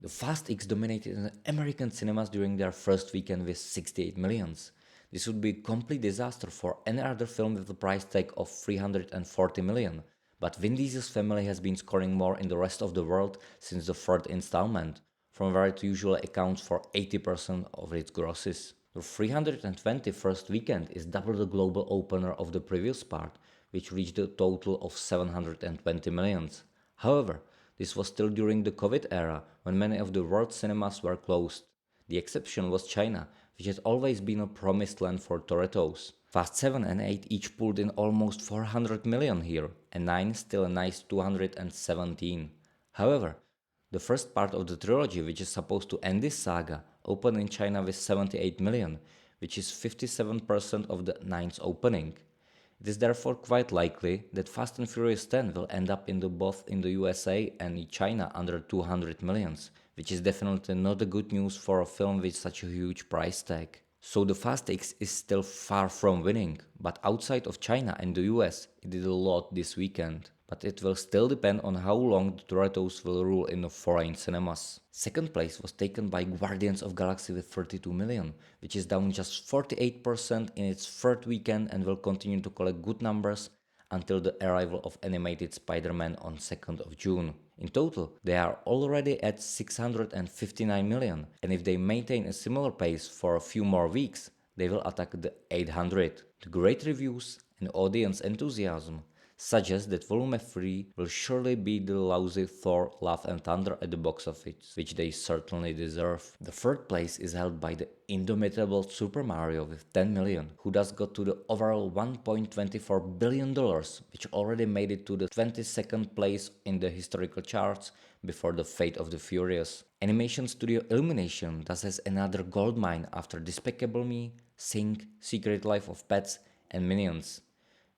The Fast X dominated in American cinemas during their first weekend with 68 millions. This would be a complete disaster for any other film with a price tag of 340 million, but Vin Diesel's family has been scoring more in the rest of the world since the third installment, from where it usually accounts for 80% of its grosses. The 321st weekend is double the global opener of the previous part, which reached a total of 720 millions. However, this was still during the COVID era, when many of the world's cinemas were closed. The exception was China, which had always been a promised land for Torettos. Fast 7 and 8 each pulled in almost 400 million here, and 9 still a nice 217. However, the first part of the trilogy, which is supposed to end this saga, opened in China with 78 million, which is 57% of the ninth opening. It is therefore quite likely that Fast and Furious 10 will end up both in the USA and in China under 200 millions, which is definitely not a good news for a film with such a huge price tag. So the Fast X is still far from winning, but outside of China and the US, it did a lot this weekend. But it will still depend on how long the Torettos will rule in the foreign cinemas. Second place was taken by Guardians of Galaxy with 32 million, which is down just 48% in its third weekend and will continue to collect good numbers until the arrival of animated Spider-Man on 2nd of June. In total, they are already at 659 million, and if they maintain a similar pace for a few more weeks, they will attack the 800. The great reviews and audience enthusiasm suggest that Volume 3 will surely be the lousy Thor Love and Thunder at the box office, which they certainly deserve. The third place is held by the indomitable Super Mario with 10 million, who thus got to the overall $1.24 billion, which already made it to the 22nd place in the historical charts before the Fate of the Furious. Animation studio Illumination thus has another goldmine after Despicable Me, Sing, Secret Life of Pets, and Minions.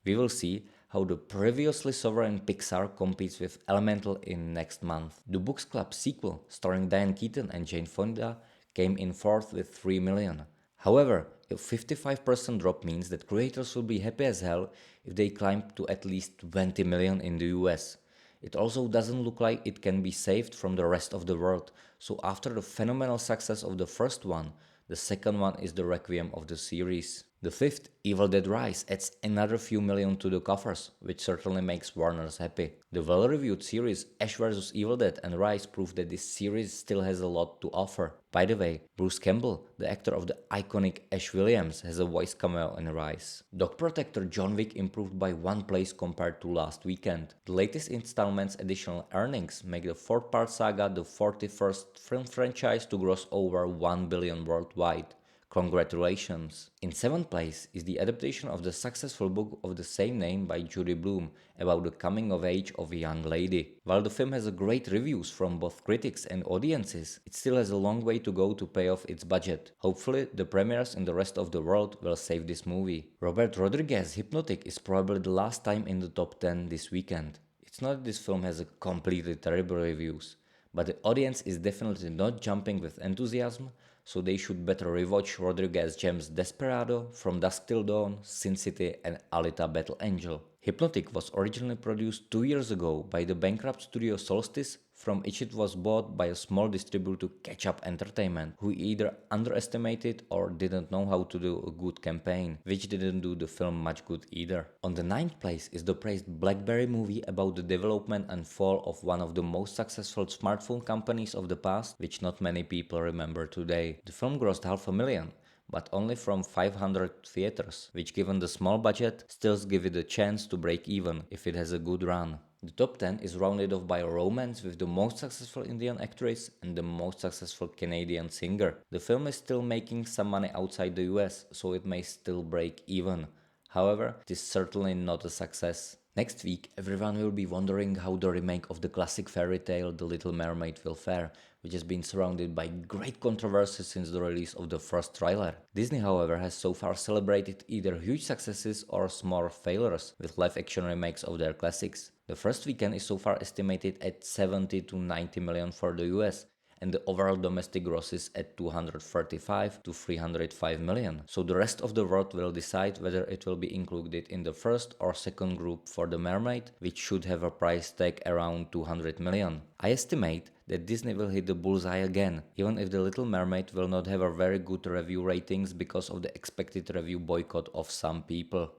We will see how the previously sovereign Pixar competes with Elemental in next month. The Books Club sequel, starring Diane Keaton and Jane Fonda, came in fourth with 3 million. However, a 55% drop means that creators will be happy as hell if they climb to at least 20 million in the US. It also doesn't look like it can be saved from the rest of the world, so after the phenomenal success of the first one, the second one is the requiem of the series. The fifth, Evil Dead Rise, adds another few million to the coffers, which certainly makes Warners happy. The well-reviewed series Ash vs. Evil Dead and Rise prove that this series still has a lot to offer. By the way, Bruce Campbell, the actor of the iconic Ash Williams, has a voice cameo in Rise. Dog Protector John Wick improved by one place compared to last weekend. The latest installment's additional earnings make the fourth-part saga the 41st film franchise to gross over 1 billion worldwide. Congratulations! In seventh place is the adaptation of the successful book of the same name by Judy Blume about the coming of age of a young lady. While the film has great reviews from both critics and audiences, it still has a long way to go to pay off its budget. Hopefully, the premieres in the rest of the world will save this movie. Robert Rodriguez's Hypnotic is probably the last time in the top 10 this weekend. It's not that this film has a completely terrible reviews, but the audience is definitely not jumping with enthusiasm, so they should better rewatch Rodriguez gems Desperado, From Dusk Till Dawn, Sin City and Alita Battle Angel. Hypnotic was originally produced 2 years ago by the bankrupt studio Solstice, from which it was bought by a small distributor Catch Up Entertainment, who either underestimated or didn't know how to do a good campaign, which didn't do the film much good either. On the ninth place is the praised BlackBerry movie about the development and fall of one of the most successful smartphone companies of the past, which not many people remember today. The film grossed $500,000, but only from 500 theaters, which given the small budget, still give it a chance to break even if it has a good run. The top 10 is rounded off by a romance with the most successful Indian actress and the most successful Canadian singer. The film is still making some money outside the US, so it may still break even. However, it is certainly not a success. Next week, everyone will be wondering how the remake of the classic fairy tale The Little Mermaid will fare, which has been surrounded by great controversy since the release of the first trailer. Disney, however, has so far celebrated either huge successes or small failures with live-action remakes of their classics. The first weekend is so far estimated at 70 to 90 million for the US, and the overall domestic gross is at 235 to 305 million. So the rest of the world will decide whether it will be included in the first or second group for The Mermaid, which should have a price tag around 200 million. I estimate that Disney will hit the bullseye again, even if The Little Mermaid will not have a very good review ratings because of the expected review boycott of some people.